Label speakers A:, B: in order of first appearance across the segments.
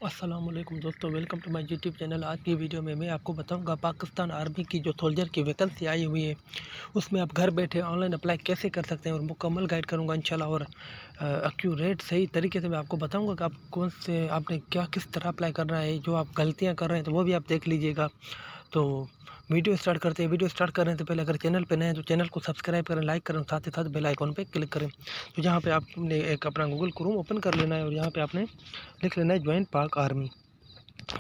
A: अस्सलामुअलैकुम दोस्तों, welcome to my YouTube channel. आज की वीडियो में मैं आपको बताऊंगा पाकिस्तान आर्मी की जो सोल्जर की वैकेंसी आई हुई है उसमें आप घर बैठे ऑनलाइन अप्लाई कैसे कर सकते हैं और मुकम्मल गाइड करूंगा इंशाल्लाह। और एक्यूरेट सही तरीके से मैं आपको बताऊंगा कि आप कौन से आपने क्या किस तरह अप्लाई करना है। जो आप गलतियाँ कर रहे हैं तो वो भी आप देख लीजिएगा। तो वीडियो स्टार्ट करते हैं। वीडियो स्टार्ट करने से पहले अगर चैनल पे नए हैं तो चैनल को सब्सक्राइब करें, लाइक करें, साथ ही साथ बेल आइकॉन पे क्लिक करें। तो यहाँ पे आपने एक अपना गूगल क्रोम ओपन कर लेना है और यहाँ पे आपने लिख लेना है ज्वाइन पाक आर्मी।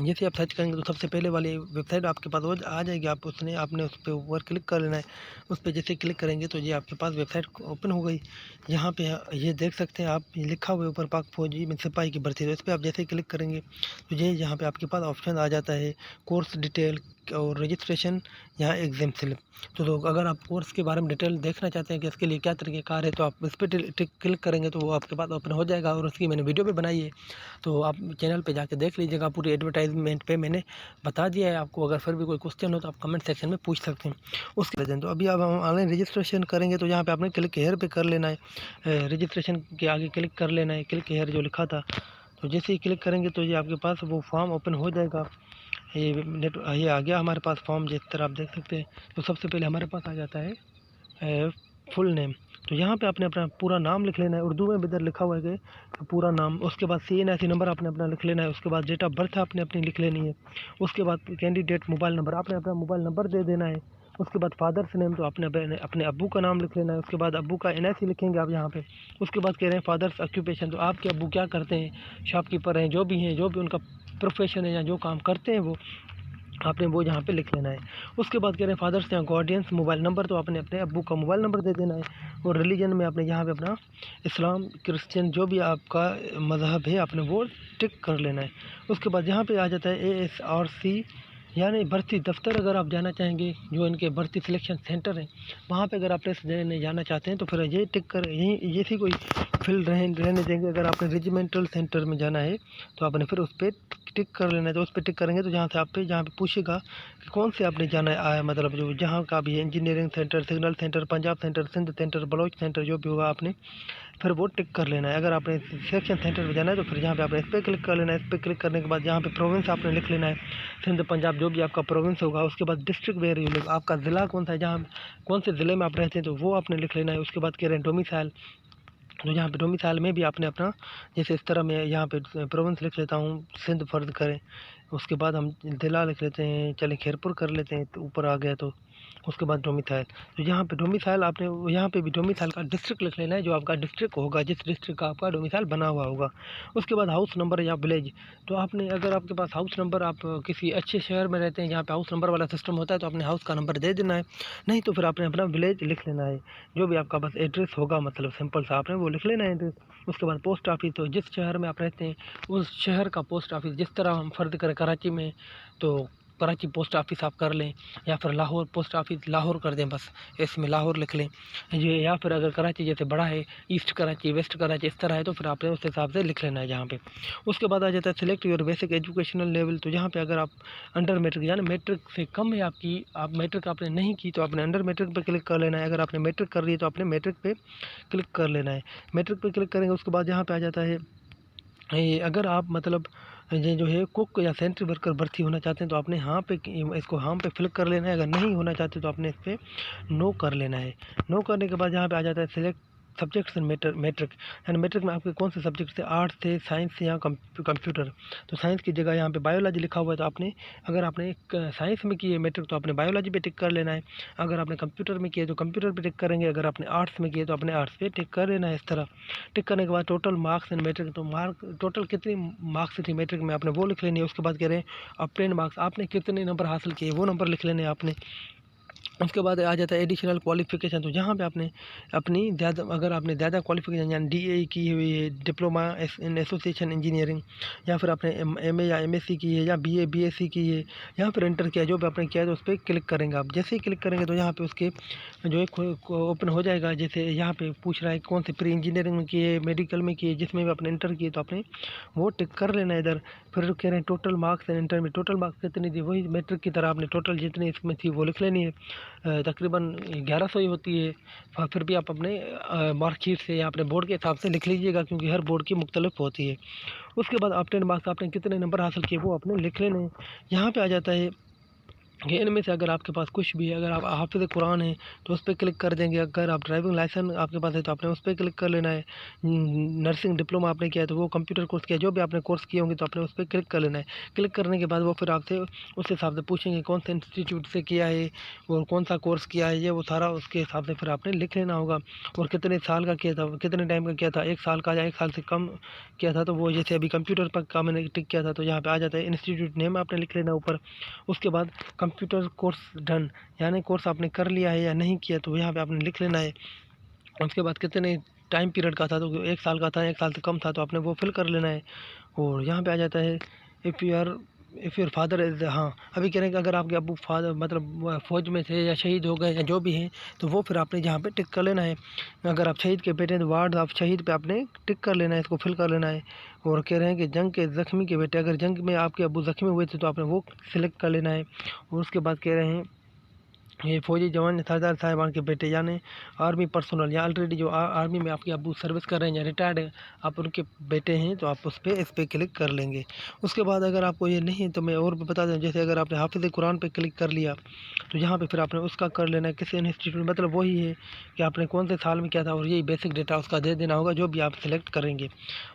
A: जैसे आप सर्च करेंगे तो सबसे पहले वाली वेबसाइट आपके पास वो आ जाएगी। आपने उस पर ऊपर क्लिक कर लेना है। उस पर जैसे क्लिक करेंगे तो ये आपके पास वेबसाइट ओपन हो गई। यहाँ पे ये देख सकते हैं आप, ये लिखा हुआ है ऊपर पाक फौजी में सिपाही की भर्ती। तो इस पर आप जैसे क्लिक करेंगे तो ये यहाँ पे आपके पास ऑप्शन आ जाता है कोर्स डिटेल और रजिस्ट्रेशन, यहाँ एग्जाम स्लिप। तो अगर आप कोर्स के बारे में डिटेल देखना चाहते हैं कि इसके लिए क्या तरीक़ेकार है तो आप इस पर क्लिक करेंगे तो वो आपके पास ओपन हो जाएगा। और उसकी मैंने वीडियो भी बनाई है, तो आप चैनल पे जाके देख लीजिएगा। पूरी एडवर्टाइजमेंट पे मैंने बता दिया है आपको। अगर फिर भी कोई क्वेश्चन हो तो आप कमेंट सेक्शन में पूछ सकते हैं। उसके वजह तो अभी आप ऑनलाइन रजिस्ट्रेशन करेंगे तो यहाँ पे आपने क्लिक हेयर पे कर लेना है। रजिस्ट्रेशन के आगे क्लिक कर लेना है, क्लिक हेयर जो लिखा था। तो जैसे ही क्लिक करेंगे तो ये आपके पास वो फॉर्म ओपन हो जाएगा। ये आ गया हमारे पास फॉर्म, जिस तरह आप देख सकते हैं। तो सबसे पहले हमारे पास आ जाता है फुल नेम। तो यहाँ पे आपने अपना पूरा नाम लिख लेना है। उर्दू में भी इधर लिखा हुआ है कि पूरा नाम। उसके बाद CNIC नंबर आपने अपना लिख लेना है। उसके बाद डेट ऑफ बर्थ आपने अपनी लिख लेनी है। उसके बाद कैंडिडेट मोबाइल नंबर आपने अपना मोबाइल नंबर दे देना है। उसके बाद फादर्स नेम तो आपने अपने अब्बू का नाम लिख लेना है। उसके बाद अब्बू का NIC लिखेंगे आप यहाँ पे। उसके बाद कह रहे हैं फादर्स ऑक्यूपेशन, तो आपके अब्बू क्या करते हैं, शॉपकीपर हैं, जो भी उनका प्रोफेशन है या जो काम करते हैं वो आपने वो यहाँ पे लिख लेना है। उसके बाद कह रहे हैं फादर्स या गार्डियंस मोबाइल नंबर, तो आपने अपने अब्बू का मोबाइल नंबर दे देना है। और रिलीजन में आपने यहाँ पे अपना इस्लाम, क्रिश्चियन, जो भी आपका मज़हब है आपने वो टिक कर लेना है। उसके बाद यहाँ पे आ जाता है ASRC यानी भर्ती दफ्तर। अगर आप जाना चाहेंगे, जो इनके भर्ती सिलेक्शन सेंटर हैं वहाँ पे अगर आप टेस्ट देने जाना चाहते हैं तो फिर ये टिक कर यहीं ऐसी कोई फील्ड रहने देंगे। अगर आपने रेजिमेंटल सेंटर में जाना है तो आपने फिर उस पर टिक कर लेना है। तो उस पर टिक करेंगे तो जहाँ से आप पे जहाँ पे पूछेगा कि कौन से आपने जाना है आया, मतलब जो जहाँ का भी है, engineering centre, signal centre, Punjab centre, Sindh centre, Baloch centre, जो भी होगा आपने फिर वो टिक कर लेना है। अगर आपने सिलेक्शन सेंटर में जाना है तो फिर यहाँ पे आपने इस पर क्लिक कर लेना है। इस पर क्लिक करने के बाद यहाँ पे प्रोविंस आपने लिख लेना है, सिंध, पंजाब, जो भी आपका प्रोविंस होगा। उसके बाद डिस्ट्रिक्ट वेयर यू लिव, आपका ज़िला कौन सा है, जहाँ कौन से ज़िले में आप रहते हैं तो वो आपने लिख लेना है। उसके बाद कह रहे हैं डोमिसाइल, तो यहाँ पे डोमिसाइल में भी आपने अपना, जैसे इस तरह मैं यहाँ पे प्रोविंस लिख लेता हूँ, सिंध फर्ज करें। उसके बाद हम ज़िला लिख लेते हैं, चलें खैरपुर कर लेते हैं, तो ऊपर आ गया। तो उसके बाद डोमिसाइल, तो यहाँ पे डोमिसाइल आपने यहाँ पे भी डोमिसाइल का डिस्ट्रिक्ट लिख लेना है, जो आपका डिस्ट्रिक्ट होगा, जिस डिस्ट्रिक्ट का आपका डोमिसाइल बना हुआ होगा। उसके बाद हाउस नंबर या विलेज, तो आपने अगर आपके पास हाउस नंबर, आप किसी अच्छे शहर में रहते हैं जहाँ पे हाउस नंबर वाला सिस्टम होता है तो अपने हाउस का नंबर दे देना है। नहीं तो फिर आपने अपना विलेज लिख लेना है, जो भी आपका बस एड्रेस होगा, मतलब सिंपल सा आपने वो लिख लेना है एड्रेस। उसके बाद पोस्ट ऑफिस, तो जिस शहर में आप रहते हैं उस शहर का पोस्ट ऑफिस, जिस तरह हम फ़र्ज़ करें कराची में तो कराची पोस्ट ऑफिस आप कर लें, या फिर लाहौर पोस्ट ऑफिस लाहौर कर दें, बस इसमें लाहौर लिख लें ये। या फिर अगर कराची जैसे बड़ा है, ईस्ट कराची, वेस्ट कराची, इस तरह है तो फिर आपने उस हिसाब से लिख लेना है यहाँ पे। उसके बाद आ जाता है select your basic educational level, तो यहाँ पे अगर आप अंडर मैट्रिक यानी मैट्रिक से कम है आपकी, आप मैट्रिक आपने नहीं की तो आपने अंडर मैट्रिक पे क्लिक कर लेना है। अगर आपने मैट्रिक कर ली है तो आपने मैट्रिक पे क्लिक कर लेना है। मैट्रिक पे क्लिक करेंगे उसके बाद यहाँ पे आ जाता है ये, अगर आप मतलब ये जो है कुक या सेंट्री वर्कर भर्ती होना चाहते हैं तो आपने हाँ पे, इसको हाँ पे क्लिक कर लेना है। अगर नहीं होना चाहते तो आपने इस पर नो कर लेना है। नो करने के बाद यहाँ पे आ जाता है सिलेक्ट सब्जेक्ट्स इन मैट्रिक, यानी मैट्रिक में आपके कौन से सब्जेक्ट थे, आर्ट्स थे, साइंस या कंप्यूटर। तो साइंस की जगह यहाँ पे बायोलॉजी लिखा हुआ है, तो आपने अगर आपने साइंस में की है मैट्रिक तो आपने बायोलॉजी पे टिक कर लेना है। अगर आपने कंप्यूटर में किया तो कंप्यूटर पे टिक करेंगे। अगर आपने आर्ट्स में किया तो अपने आर्ट्स पे टिक कर लेना है। इस तरह टिक करने के बाद टोटल मार्क्स इन मैट्रिक, तो मार्क टोटल कितनी मार्क्स थी मैट्रिक में आपने वो लिख लेनी है। उसके बाद कह रहे हैं ऑब्टेन मार्क्स, आपने कितने नंबर हासिल किए वो नंबर लिख लेने हैं आपने। उसके बाद आ जाता है एडिशनल क्वालिफ़िकेशन, तो जहाँ पे आपने अपनी ज़्यादा, अगर आपने ज़्यादा क्वालिफ़िकेशन यानी DAE की हुई है, डिप्लोमा इन एसोसिएशन इंजीनियरिंग, या फिर आपने MA या MSc की है, या BA BSc की है, या फिर इंटर किया, जो भी आपने किया है तो उस पर क्लिक करेंगे आप। जैसे ही क्लिक करेंगे तो यहाँ पे उसके जो है ओपन हो जाएगा। जैसे यहाँ पे पूछ रहा है कौन से प्री इंजीनियरिंग में किए, मेडिकल में किए, जिसमें भी आपने इंटर किए तो आपने वो टिक कर लेना है इधर। फिर कह रहे हैं टोटल मार्क्स एंड इंटर में टोटल मार्क्स कितनी थी, वही मैट्रिक की तरह आपने टोटल जितनी इसमें थी वो लिख लेनी है। तकरीबन 1100 ही होती है। फिर भी आप अपने मार्कशीट से या अपने बोर्ड के हिसाब से लिख लीजिएगा, क्योंकि हर बोर्ड की मुख्तलिफ होती है। उसके बाद ऑब्टेन मार्क्स आपने कितने नंबर हासिल किए वो आपने लिख लेने हैं। यहाँ पे आ जाता है कि इनमें से अगर आपके पास कुछ भी है, अगर आप हाफिज़ कुरान है तो उस पर क्लिक कर देंगे। अगर आप ड्राइविंग लाइसेंस आपके पास है तो आपने उस पर क्लिक कर लेना है। नर्सिंग डिप्लोमा आपने किया है तो वो कंप्यूटर कोर्स किया, जो भी आपने कोर्स किए होंगे तो आपने उस पर क्लिक कर लेना है। क्लिक करने के बाद वो फिर आपसे उस हिसाब से पूछेंगे कौन से इंस्टीट्यूट से किया है और कौन सा कोर्स किया है, ये वो सारा उसके हिसाब से फिर आपने लिख लेना होगा। और कितने साल का किया था, कितने टाइम का किया था, 1 साल का या 1 साल से कम किया था, तो वो जैसे अभी कंप्यूटर पर का मैंने टिक किया था तो यहाँ पे आ जाता है इंस्टीट्यूट नेम आपने लिख लेना ऊपर। उसके बाद कंप्यूटर कोर्स डन, यानी कोर्स आपने कर लिया है या नहीं किया तो यहाँ पे आपने लिख लेना है। उसके बाद कितने टाइम पीरियड का था, तो 1 साल का था, 1 साल से कम था तो आपने वो फिल कर लेना है। और यहाँ पे आ जाता है इफ़ योर फादर इज़, हाँ अभी कह रहे हैं कि अगर आपके अब्बू फादर मतलब फ़ौज में थे या शहीद हो गए या जो भी हैं तो वो फिर आपने यहाँ पे टिक कर लेना है। अगर आप शहीद के बेटे हैं तो वार्ड ऑफ शहीद पे आपने टिक कर लेना है, इसको फिल कर लेना है। और कह रहे हैं कि जंग के ज़ख्मी के बेटे, अगर जंग में आपके अब्बू ज़ख्मी हुए थे तो आपने वो सिलेक्ट कर लेना है। और उसके बाद कह रहे हैं ये फौजी जवान सरदार साहिबान के बेटे, यानी आर्मी पर्सनल या ऑलरेडी जो आर्मी में आपके अब्बू सर्विस कर रहे हैं या रिटायर्ड है, आप उनके बेटे हैं तो आप इस पर क्लिक कर लेंगे। उसके बाद अगर आपको ये नहीं है तो मैं और भी बता दूं, जैसे अगर आपने हाफिज़ कुरान पे क्लिक कर लिया तो यहाँ पे फिर आपने उसका कर लेना है किसी इंस्टीट्यूट, मतलब वही है कि आपने कौन से साल में किया था और यही बेसिक डेटा उसका दे देना होगा जो भी आप सिलेक्ट करेंगे।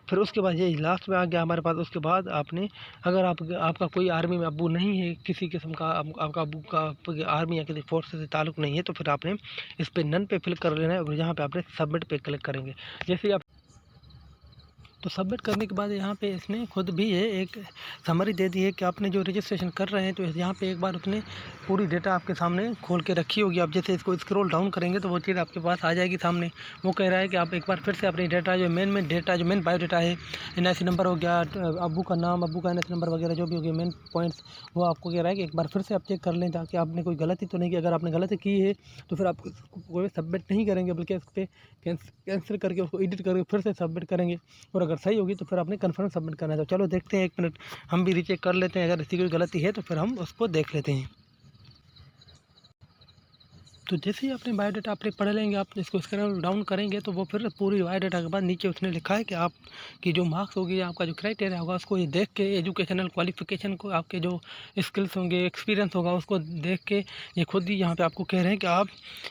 A: फिर उसके बाद यही लास्ट में आ गया हमारे पास। उसके बाद आपने अगर आपका कोई आर्मी में अब्बू नहीं है, किसी किस्म का आपका अब्बू का आर्मी या किसी फोर्स से ताल्लुक़ नहीं है, तो फिर आपने इस पे नन पे क्लिक कर लेना है और यहाँ पे आपने सबमिट पे क्लिक करेंगे। जैसे ही आप तो सबमिट करने के बाद यहाँ पे इसने खुद भी है एक समरी दे दी है कि आपने जो रजिस्ट्रेशन कर रहे हैं तो यहाँ पे एक बार उसने पूरी डेटा आपके सामने खोल के रखी होगी। आप जैसे इसको स्क्रॉल डाउन करेंगे तो वो चीज़ आपके पास आ जाएगी सामने। वो कह रहा है कि आप एक बार फिर से अपनी डेटा जो मेन बायोडाटा है, NIC नंबर हो गया, अब्बू का नाम, अब्बू का NIC नंबर वगैरह जो भी हो गया मेन पॉइंट्स, वो आपको कह रहा है कि एक बार फिर से आप चेक कर लें ताकि आपने कोई गलती तो नहीं की। अगर आपने गलती की है तो फिर आप कोई सबमिट नहीं करेंगे बल्कि इस पर कैंसिल करके उसको एडिट करके फिर से सबमिट करेंगे। और अगर सही होगी तो फिर आपने कन्फर्म सबमिट करना है। तो चलो देखते हैं, 1 मिनट हम भी रीचेक कर लेते हैं, अगर इसी कोई गलती है तो फिर हम उसको देख लेते हैं। तो जैसे ही अपने बायोडाटा अपने पढ़ लेंगे, आप इसको स्क्रॉल डाउन करेंगे तो वो फिर पूरी बायोडाटा के बाद नीचे उसने लिखा है कि आपकी जो मार्क्स होगी, आपका जो क्राइटेरिया होगा उसको ये देख के, एजुकेशनल क्वालिफिकेशन को, आपके जो स्किल्स होंगे, एक्सपीरियंस होगा उसको देख के ये खुद ही यहाँ पे आपको कह रहे हैं कि आप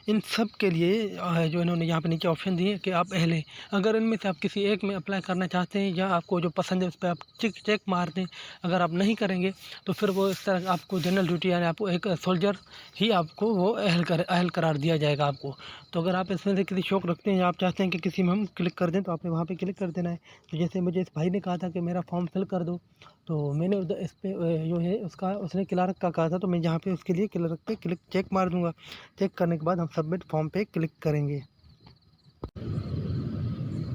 A: इन सब के लिए जो इन्होंने यहाँ पे नीचे ऑप्शन दिए कि आप अहले, अगर इनमें से आप किसी एक में अप्लाई करना चाहते हैं या आपको जो पसंद है उस पर आप चेक मार दें। अगर आप नहीं करेंगे तो फिर वो इस तरह आपको जनरल ड्यूटी यानी आपको एक सोल्जर ही आपको वो अहल करार दिया जाएगा आपको। तो अगर आप इसमें से किसी शौक रखते हैं या आप चाहते हैं कि किसी में हम क्लिक कर दें तो आपने वहाँ पे क्लिक कर देना है। तो जैसे मुझे इस भाई ने कहा था कि मेरा फॉर्म फिल कर दो, तो मैंने उधर इस पर जो है उसका उसने क्लर्क का कहा था तो मैं यहाँ पे उसके लिए क्लर्क पे क्लिक चेक मार दूँगा। चेक करने के बाद हम सबमिट फॉर्म पे क्लिक करेंगे।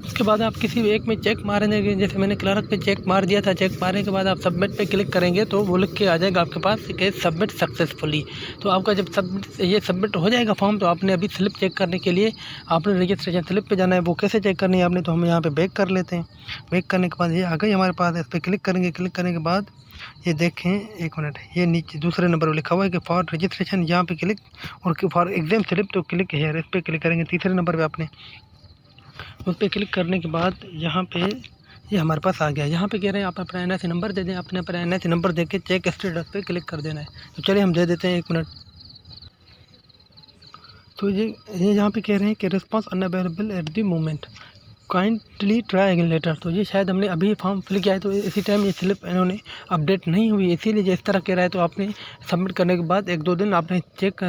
A: उसके बाद आप किसी एक में चेक मारेंगे, जैसे मैंने क्लर्क पे चेक मार दिया था। चेक मारने के बाद आप सबमिट पे क्लिक करेंगे तो वो लिख के आ जाएगा आपके पास कि सबमिट सक्सेसफुली। तो आपका जब सबमिट हो जाएगा फॉर्म, तो आपने अभी स्लिप चेक करने के लिए आपने रजिस्ट्रेशन स्लिप पे जाना है। वो कैसे चेक करनी है आपने, तो हम यहाँ पे बैक कर लेते हैं। बैक करने के बाद ये आ गई हमारे पास, इस पर क्लिक करेंगे। क्लिक करने के बाद ये देखें, 1 मिनट, ये नीचे दूसरे नंबर पर लिखा हुआ है कि फॉर रजिस्ट्रेशन, यहाँ पे क्लिक, और फॉर एग्जाम स्लिप तो क्लिक है, इस पर क्लिक करेंगे तीसरे नंबर पर आपने। उस पर क्लिक करने के बाद यहाँ पे ये हमारे पास आ गया। यहाँ पे कह रहे हैं आप अपना NIC नंबर दे दें, अपने अपना NIC नंबर दे के चेक स्टेटस पे क्लिक कर देना है। तो चलिए हम दे देते हैं, 1 मिनट। तो ये यहाँ पे कह रहे हैं कि response unavailable at the moment, kindly try again later. तो ये शायद हमने अभी फॉर्म फिल किया है तो इसी टाइम ये स्लिप इन्होंने अपडेट नहीं हुई, इसीलिए इस तरह कह रहा है। तो आपने सबमिट करने के बाद 1-2 दिन आपने चेक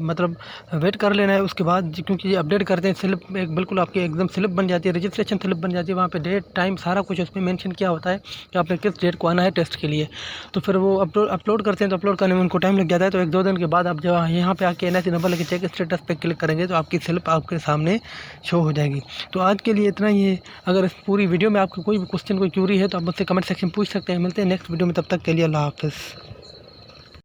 A: मतलब वेट कर लेना है। उसके बाद क्योंकि ये अपडेट करते हैं स्लिप, एक बिल्कुल आपकी एकदम स्लिप बन जाती है, रजिस्ट्रेशन स्लिप बन जाती है। वहाँ पे डेट, टाइम, सारा कुछ उसमें मेंशन किया होता है कि आपने किस डेट को आना है टेस्ट के लिए। तो फिर वो अपलोड करते हैं, तो अपलोड करने में उनको टाइम लग जाता है। तो 1-2 दिन के बाद आप जब यहाँ पे आके NIC नंबर लेके चेक स्टेटस पे क्लिक करेंगे तो आपकी स्लिप आपके सामने शो हो जाएगी। तो आज के लिए इतना ही है। अगर इस पूरी वीडियो में आपको कोई भी क्वेश्चन, कोई क्यूरी है तो आप मुझसे कमेंट सेक्शन में पूछ सकते हैं। मिलते हैं नेक्स्ट वीडियो में, तब तक के लिए अल्लाह हाफ़िज़।